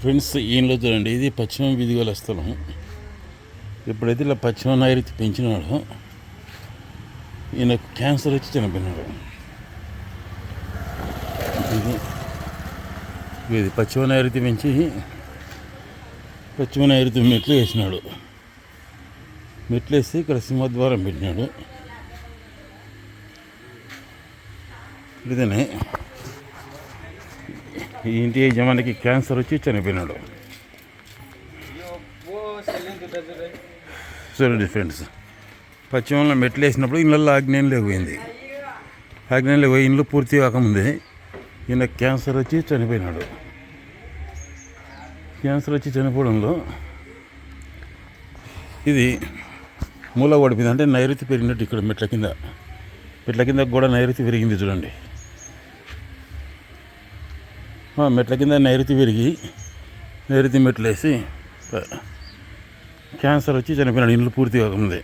Friends ఈయనలో చూడండి, ఇది పశ్చిమ వీధిగల స్థలం. ఎప్పుడైతే ఇలా పశ్చిమ నైరుతి పెంచినాడో ఈయనకు క్యాన్సర్ వచ్చి చనిపోయినాడు. ఇది పశ్చిమ నైరుతి పెంచి పశ్చిమ నైరుతి మెట్లు వేసినాడు. మెట్లు వేసి ఇక్కడ సింహద్వారం పెట్టినాడు. ఇదనే ఈ ఇంటి యజమానికి క్యాన్సర్ వచ్చి చనిపోయినాడు. చూడండి ఫ్రెండ్స్, పశ్చిమంలో మెట్లు వేసినప్పుడు ఇళ్ళల్లో ఆగ్నేయంలో పోయింది. ఆగ్నేయంలో పోయి ఇల్లు పూర్తి కాకముందే ఈయన క్యాన్సర్ వచ్చి చనిపోయినాడు. క్యాన్సర్ వచ్చి చనిపోవడంలో ఇది మూల పడిపోయింది. అంటే నైరుతి పెరిగినట్టు ఇక్కడ మెట్ల కింద కూడా నైరుతి పెరిగింది. చూడండి, మెట్ల కింద నైరుతి పెరిగి నైరుతి మెట్లు వేసి క్యాన్సర్ వచ్చి చనిపోయినాడు ఇల్లు పూర్తి కాకముందే.